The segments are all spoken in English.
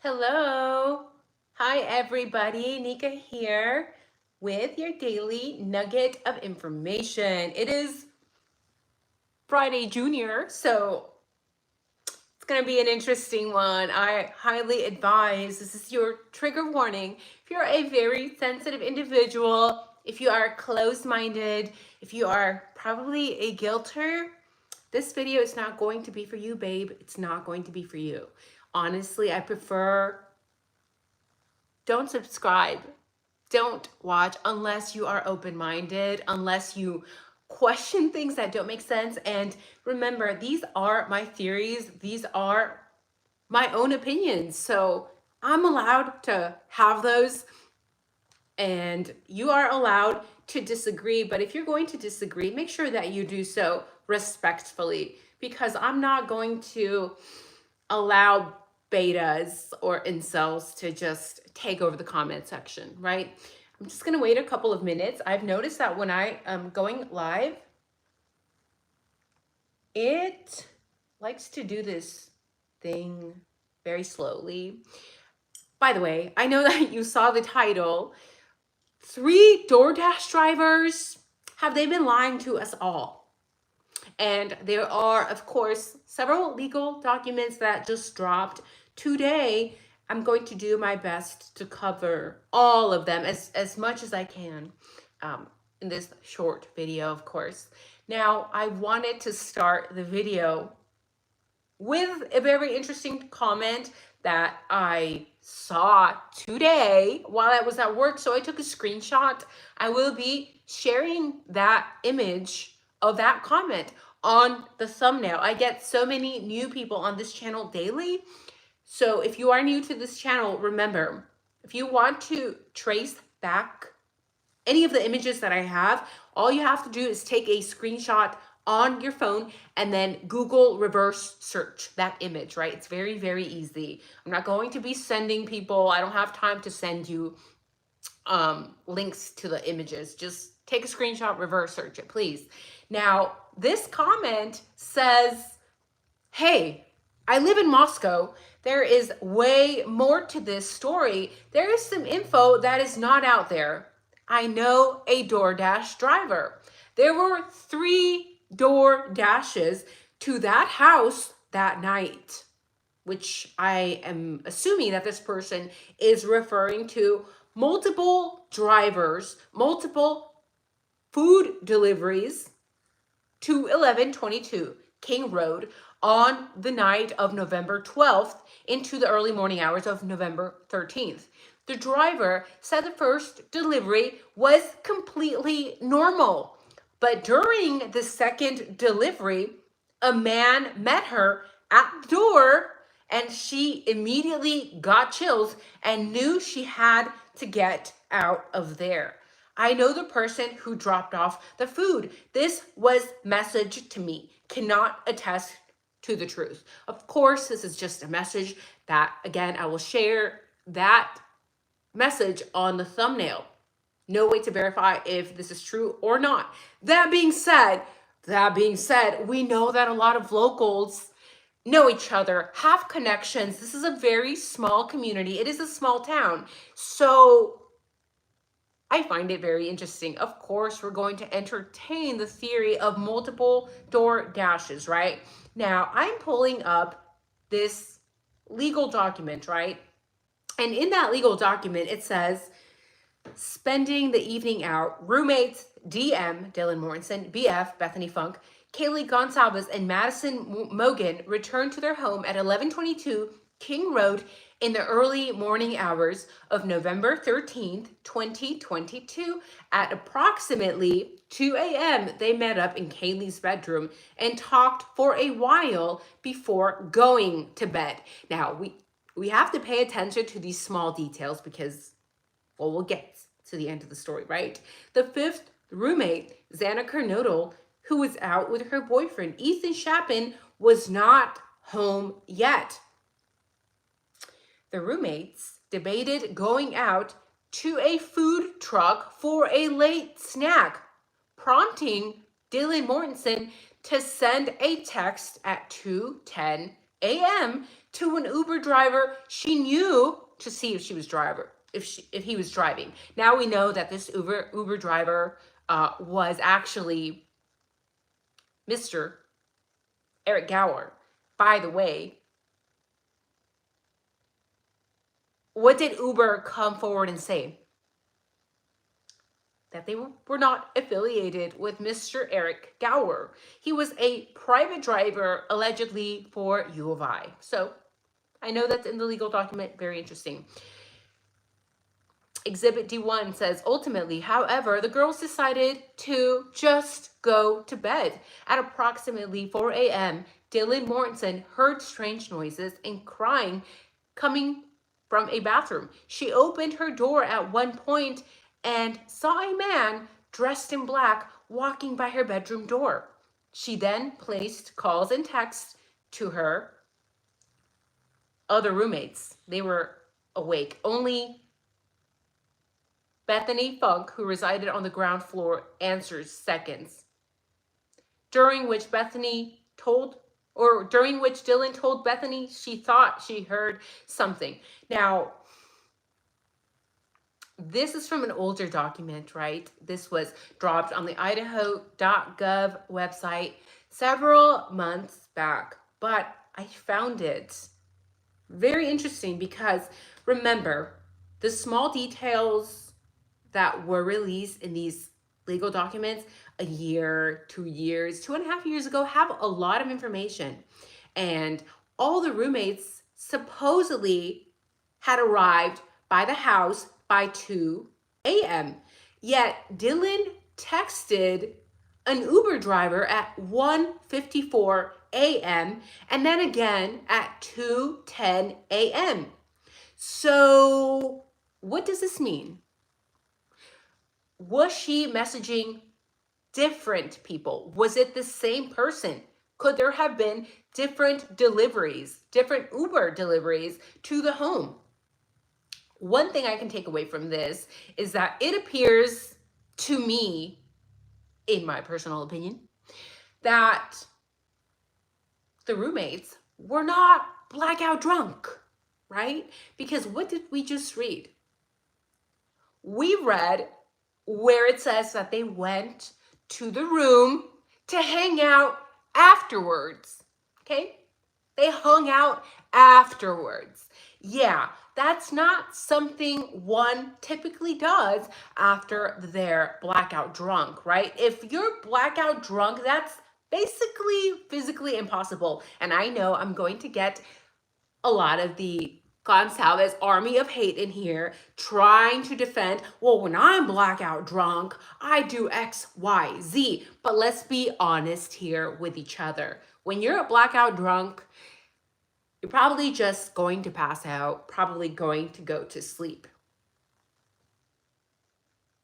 Hello. Hi, everybody. Nika here with your daily nugget of information. It is Friday Junior, so it's going to be an interesting one. I highly advise, this is your trigger warning. If you're a very sensitive individual, if you are closed-minded, if you are probably a guilter, this video is not going to be for you, babe. It's not going to be for you. Honestly, I prefer don't subscribe, don't watch unless you are open-minded, unless you question things that don't make sense. And remember, these are my theories. These are my own opinions. So I'm allowed to have those and you are allowed to disagree. But if you're going to disagree, make sure that you do so respectfully, because I'm not going to allow betas or incels to just take over the comment section, right? I'm just gonna wait a couple of minutes. I've noticed that when I am going live, it likes to do this thing very slowly. By the way, I know that you saw the title. 3 DoorDash drivers, have they been lying to us all? And there are, of course, several legal documents that just dropped today. I'm going to do my best to cover all of them as much as I can in this short video, of course. Now, I wanted to start the video with a very interesting comment that I saw today while I was at work. So I took a screenshot. I will be sharing that image of that comment on the thumbnail. I get so many new people on this channel daily. So if you are new to this channel, remember, if you want to trace back any of the images that I have, all you have to do is take a screenshot on your phone and then Google reverse search that image, right? It's very, very easy. I'm not going to be sending people, I don't have time to send you links to the images. Just take a screenshot, reverse search it, please. Now, this comment says, hey, I live in Moscow. There is way more to this story. There is some info that is not out there. I know a DoorDash driver. There were 3 DoorDashes to that house that night, which I am assuming that this person is referring to multiple drivers, multiple food deliveries to 1122 King Road on the night of November 12th into the early morning hours of November 13th. The driver said the first delivery was completely normal, but during the second delivery, a man met her at the door and she immediately got chills and knew she had to get out of there. I know the person who dropped off the food. This was messaged to me. Cannot attest to the truth. Of course, this is just a message that, again, I will share that message on the thumbnail. No way to verify if this is true or not. That being said, we know that a lot of locals know each other, have connections. This is a very small community. It is a small town. So I find it very interesting. Of course, we're going to entertain the theory of multiple DoorDashes, right? Now, I'm pulling up this legal document, right? And in that legal document, it says, spending the evening out, roommates DM, Dylan Mortensen, BF, Bethany Funk, Kaylee Gonsalves, and Madison Mogan returned to their home at 1122 King Road in the early morning hours of November 13th, 2022. At approximately 2 a.m., they met up in Kaylee's bedroom and talked for a while before going to bed. Now, we have to pay attention to these small details because, well, we'll get to the end of the story, right? The 5th roommate, Xana Kernodle, who was out with her boyfriend, Ethan Chapin, was not home yet. The roommates debated going out to a food truck for a late snack, prompting Dylan Mortensen to send a text at 2:10 a.m. to an Uber driver she knew to see if he was driving. Now we know that this Uber driver was actually Mr. Eric Gower. By the way, what did Uber come forward and say? That they were not affiliated with Mr. Eric Gower. He was a private driver, allegedly for U of I. So I know that's in the legal document. Very interesting. Exhibit D1 says, ultimately, however, the girls decided to just go to bed. At approximately 4 a.m., Dylan Mortensen heard strange noises and crying coming from a bathroom. She opened her door at one point and saw a man dressed in black walking by her bedroom door. She then placed calls and texts to her other roommates. They were awake. Only Bethany Funk, who resided on the ground floor, answers seconds, during which Dylan told Bethany she thought she heard something. Now, this is from an older document, right? This was dropped on the IDAHO.gov website several months back, but I found it very interesting because remember, the small details that were released in these legal documents a year, 2 years, 2.5 years ago have a lot of information. And all the roommates supposedly had arrived by the house by 2 a.m. Yet Dylan texted an Uber driver at 1:54 a.m. and then again at 2:10 a.m. So what does this mean? Was she messaging different people? Was it the same person? Could there have been different deliveries, different Uber deliveries to the home? One thing I can take away from this is that it appears to me, in my personal opinion, that the roommates were not blackout drunk, right? Because what did we just read? We read where it says that they went to the room to hang out afterwards, okay? They hung out afterwards. Yeah, that's not something one typically does after they're blackout drunk, right? If you're blackout drunk, that's basically physically impossible. And I know I'm going to get a lot of the Gonçalves army of hate in here trying to defend, well, when I'm blackout drunk, I do X, Y, Z. But let's be honest here with each other. When you're blackout drunk, you're probably just going to pass out, probably going to go to sleep.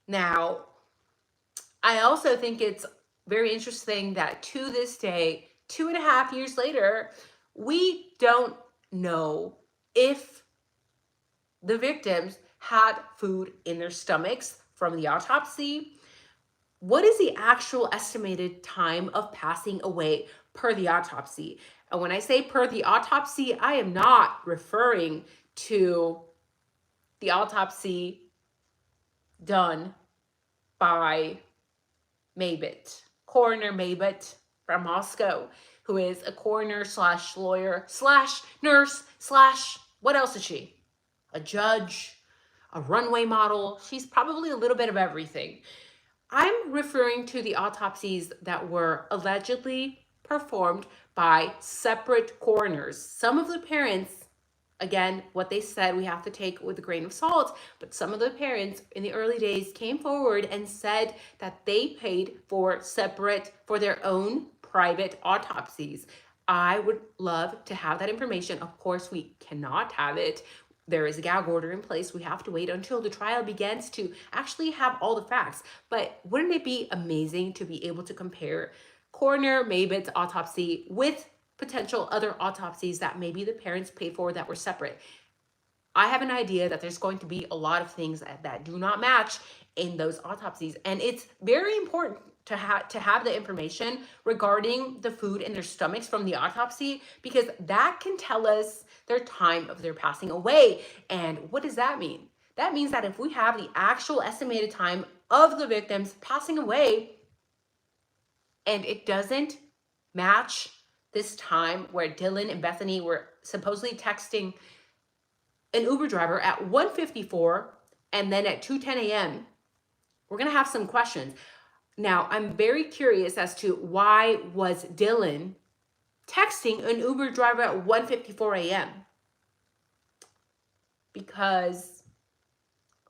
Now, I also think it's very interesting that to this day, 2.5 years later, we don't know if the victims had food in their stomachs from the autopsy. What is the actual estimated time of passing away per the autopsy? And when I say per the autopsy, I am not referring to the autopsy done by Coroner Maybit from Moscow, who is a coroner slash lawyer slash nurse slash, what else is she? A judge, a runway model. She's probably a little bit of everything. I'm referring to the autopsies that were allegedly performed by separate coroners. Some of the parents, again, what they said we have to take with a grain of salt, but some of the parents in the early days came forward and said that they paid for their own private autopsies. I would love to have that information. Of course, we cannot have it. There is a gag order in place. We have to wait until the trial begins to actually have all the facts. But wouldn't it be amazing to be able to compare Coroner Maybit's autopsy with potential other autopsies that maybe the parents paid for that were separate? I have an idea that there's going to be a lot of things that do not match in those autopsies. And it's very important to have the information regarding the food in their stomachs from the autopsy, because that can tell us their time of their passing away. And what does that mean? That means that if we have the actual estimated time of the victims passing away and it doesn't match this time where Dylan and Bethany were supposedly texting an Uber driver at 1:54 and then at 2:10 a.m., we're going to have some questions. Now, I'm very curious as to why was Dylan texting an Uber driver at 1:54 a.m.? Because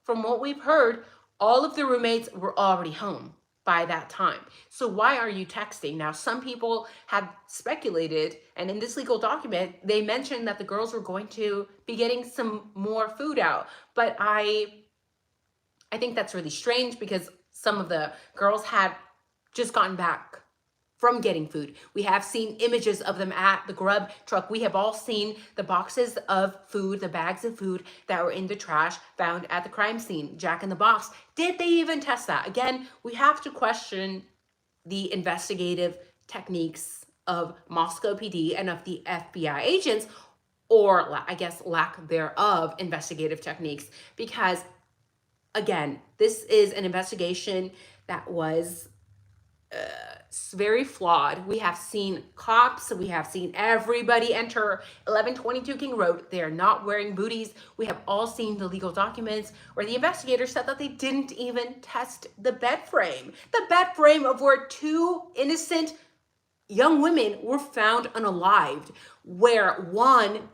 from what we've heard, all of the roommates were already home by that time. So why are you texting? Now, some people have speculated, and in this legal document, they mentioned that the girls were going to be getting some more food out. But I think that's really strange, because some of the girls had just gotten back from getting food. We have seen images of them at the grub truck. We have all seen the boxes of food, the bags of food that were in the trash found at the crime scene. Jack in the Box. Did they even test that? Again, we have to question the investigative techniques of Moscow PD and of the FBI agents, or I guess lack thereof investigative techniques, because again, this is an investigation that was very flawed. We have seen cops, we have seen everybody enter 1122 King Road. They are not wearing booties. We have all seen the legal documents where the investigators said that they didn't even test the bed frame. The bed frame of where two innocent young women were found unalived, where one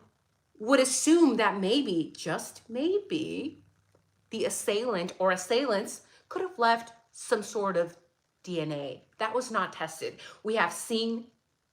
would assume that maybe, just maybe, the assailant or assailants could have left some sort of DNA. That was not tested. We have seen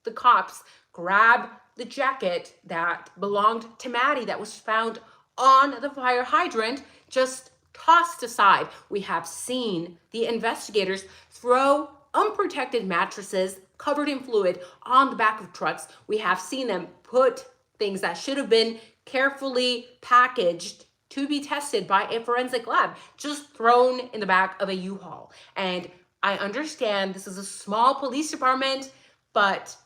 the cops grab the jacket that belonged to Maddie that was found on the fire hydrant, just tossed aside. We have seen the investigators throw unprotected mattresses covered in fluid on the back of trucks. We have seen them put things that should have been carefully packaged to be tested by a forensic lab, just thrown in the back of a U-Haul. And I understand this is a small police department, but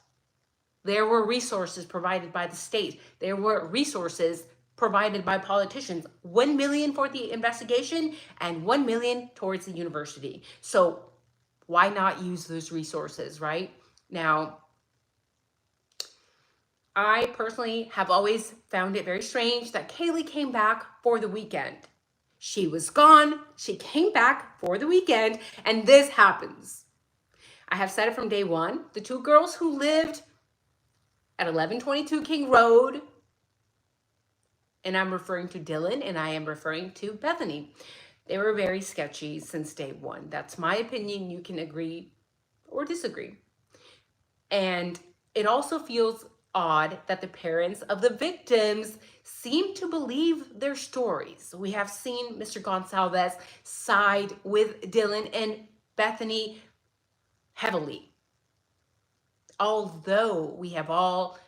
there were resources provided by the state. There were resources provided by politicians. 1 million for the investigation and 1 million towards the university. So why not use those resources, right? Now, I personally have always found it very strange that Kaylee came back for the weekend. She was gone, she came back for the weekend, and this happens. I have said it from day one. The two girls who lived at 1122 King Road, and I'm referring to Dylan and I am referring to Bethany, they were very sketchy since day one. That's my opinion. You can agree or disagree. And it also feels odd that the parents of the victims seem to believe their stories. We have seen Mr. Gonsalves side with Dylan and Bethany heavily. Although we have all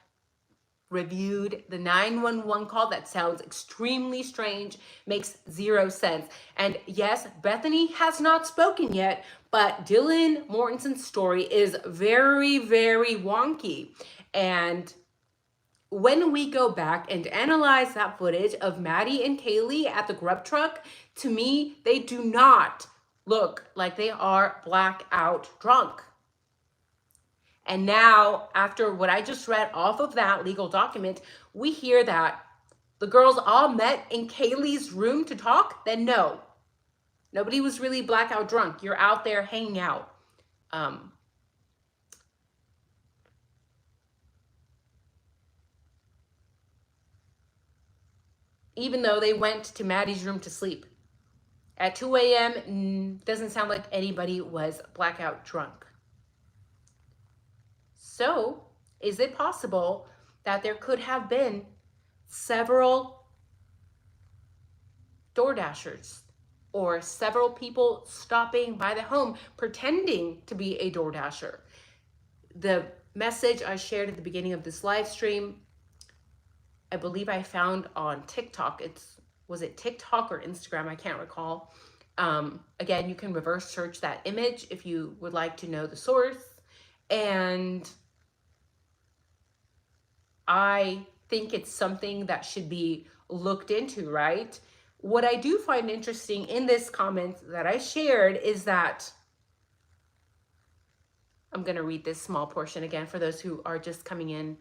reviewed the 911 call that sounds extremely strange, makes zero sense. And yes, Bethany has not spoken yet, but Dylan Mortensen's story is very, very wonky. And when we go back and analyze that footage of Maddie and Kaylee at the grub truck, to me, they do not look like they are blackout drunk. And now, after what I just read off of that legal document, we hear that the girls all met in Kaylee's room to talk. Then no, nobody was really blackout drunk. You're out there hanging out. Even though they went to Maddie's room to sleep. At 2 a.m., doesn't sound like anybody was blackout drunk. So, is it possible that there could have been several DoorDashers or several people stopping by the home pretending to be a DoorDasher? The message I shared at the beginning of this live stream, I believe I found on TikTok. Was it TikTok or Instagram? I can't recall. Again, you can reverse search that image if you would like to know the source. And I think it's something that should be looked into, right? What I do find interesting in this comment that I shared is that, I'm going to read this small portion again for those who are just coming in.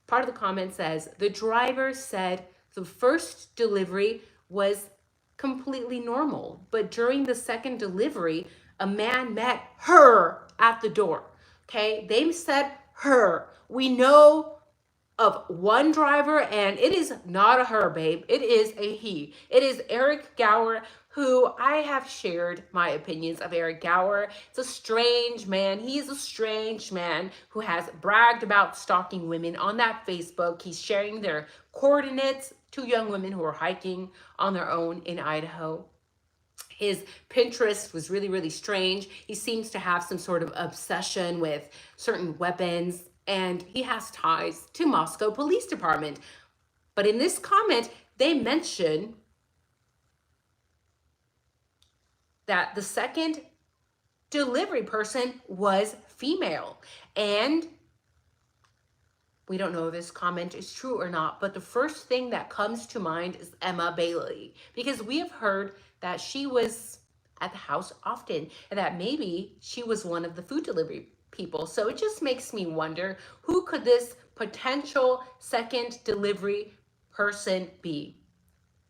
Part of the comment says, the driver said the first delivery was completely normal, but during the second delivery, a man met her at the door. Okay, they said her. We know of one driver, and it is not a her, babe. It is a he. It is Eric Gower, who I have shared my opinions of Eric Gower. It's a strange man. He's a strange man who has bragged about stalking women on that Facebook. He's sharing their coordinates to young women who are hiking on their own in Idaho. His Pinterest was really, really strange. He seems to have some sort of obsession with certain weapons, and he has ties to Moscow Police Department. But in this comment, they mention that the second delivery person was female. And we don't know if this comment is true or not, but the first thing that comes to mind is Emma Bailey, because we have heard that she was at the house often and that maybe she was one of the food delivery people. So it just makes me wonder, who could this potential second delivery person be?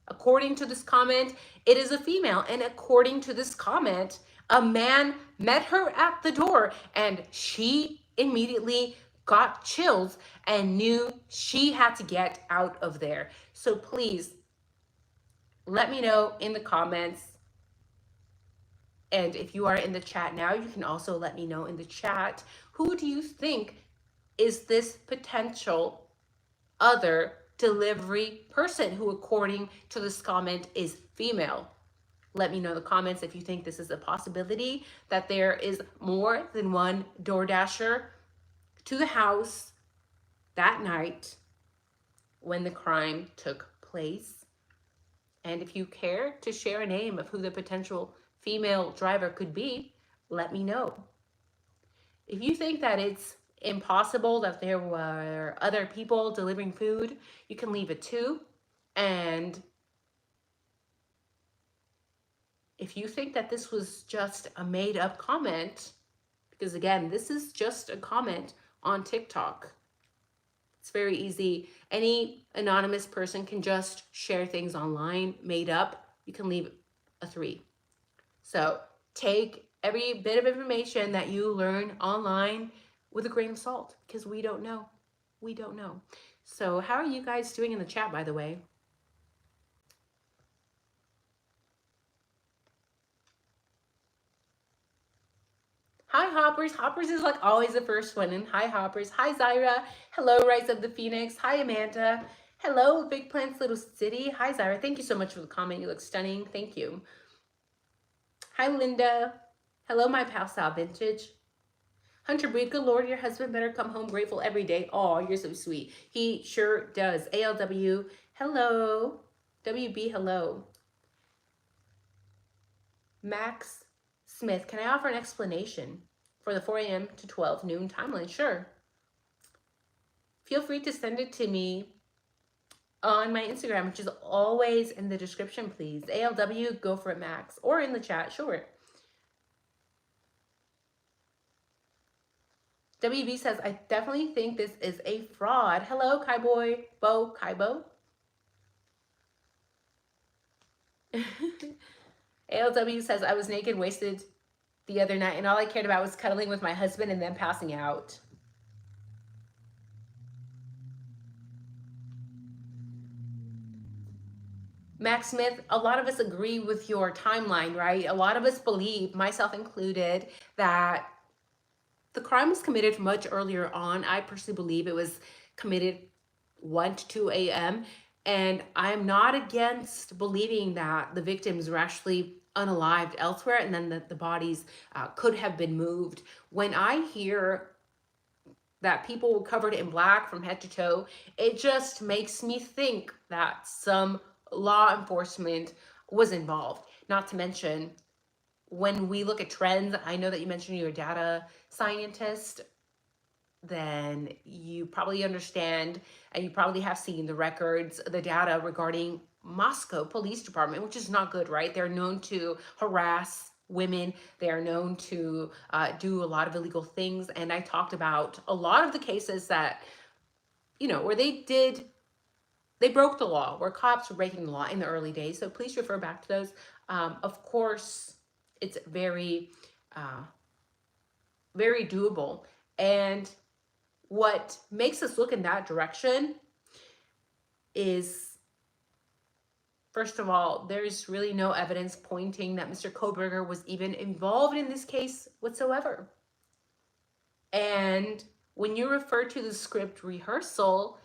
According to this comment, it is a female. And according to this comment, a man met her at the door and she immediately got chills and knew she had to get out of there. So please let me know in the comments. And if you are in the chat now, you can also let me know in the chat, who do you think is this potential other delivery person who, according to this comment, is female? Let me know in the comments if you think this is a possibility, that there is more than one DoorDasher to the house that night when the crime took place. And if you care to share a name of who the potential female driver could be, let me know. If you think that it's impossible that there were other people delivering food, you can leave a 2. And if you think that this was just a made up comment, because again, this is just a comment on TikTok. It's very easy. Any anonymous person can just share things online, made up. You can leave a 3. So take every bit of information that you learn online with a grain of salt, because we don't know. We don't know. So how are you guys doing in the chat, by the way? Hi, Hoppers. Hoppers is like always the first one. And hi, Hoppers. Hi, Zyra. Hello, Rise of the Phoenix. Hi, Amanda. Hello, Big Plants Little City. Hi, Zyra. Thank you so much for the comment. You look stunning. Thank you. Hi, Linda. Hello, my pal Sal Vintage. Hunter Breed, good Lord, your husband better come home grateful every day. Oh, you're so sweet. He sure does. ALW, hello. WB, hello. Max Smith, can I offer an explanation for the 4 a.m. to 12 noon timeline? Sure. Feel free to send it to me on my Instagram, which is always in the description, please. ALW, go for it, Max. Or in the chat, sure. WB says, I definitely think this is a fraud. Hello, Kaiboy, Bo, Kaibo. ALW says, I was naked, wasted the other night, and all I cared about was cuddling with my husband and then passing out. Max Smith, a lot of us agree with your timeline, right? A lot of us believe, myself included, that the crime was committed much earlier on. I personally believe it was committed 1 to 2 a.m. And I'm not against believing that the victims were actually unalived elsewhere and then that the bodies could have been moved. When I hear that people were covered in black from head to toe, it just makes me think that some law enforcement was involved. Not to mention, when we look at trends, I know that you mentioned you're a data scientist, then you probably understand and you probably have seen the records, the data regarding Moscow Police Department, which is not good, right? They're known to harass women. They are known to do a lot of illegal things. And I talked about a lot of the cases that, where they broke the law, where cops were breaking the law in the early days. So please refer back to those. Of course, it's uh, very doable. And what makes us look in that direction is, first of all, there's really no evidence pointing that Mr. Koberger was even involved in this case whatsoever. And when you refer to the script rehearsal,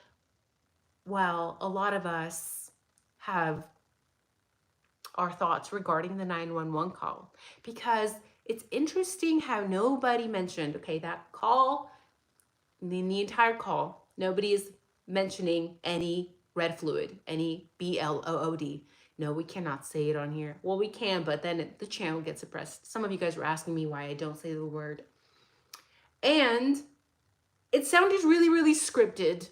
well, a lot of us have our thoughts regarding the 911 call, because it's interesting how nobody mentioned, okay, that call, in the entire call, nobody is mentioning any red fluid, any BLOOD. No, we cannot say it on here. Well, we can, but then the channel gets suppressed. Some of you guys were asking me why I don't say the word. And it sounded really, really scripted.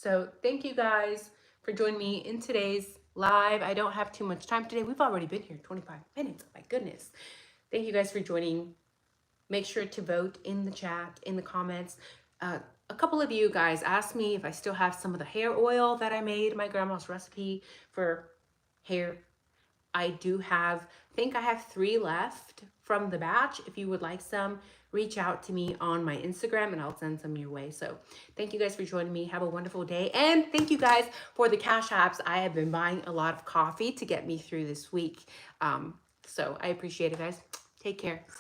So thank you guys for joining me in today's live. I don't have too much time today. We've already been here 25 minutes. My goodness. Thank you guys for joining. Make sure to vote in the chat, in the comments. A couple of you guys asked me if I still have some of the hair oil that I made, my grandma's recipe for hair. I do have, I think I have 3 left from the batch. If you would like some, reach out to me on my Instagram and I'll send some your way. So thank you guys for joining me. Have a wonderful day. And thank you guys for the Cash Apps. I have been buying a lot of coffee to get me through this week. So I appreciate it, guys. Take care.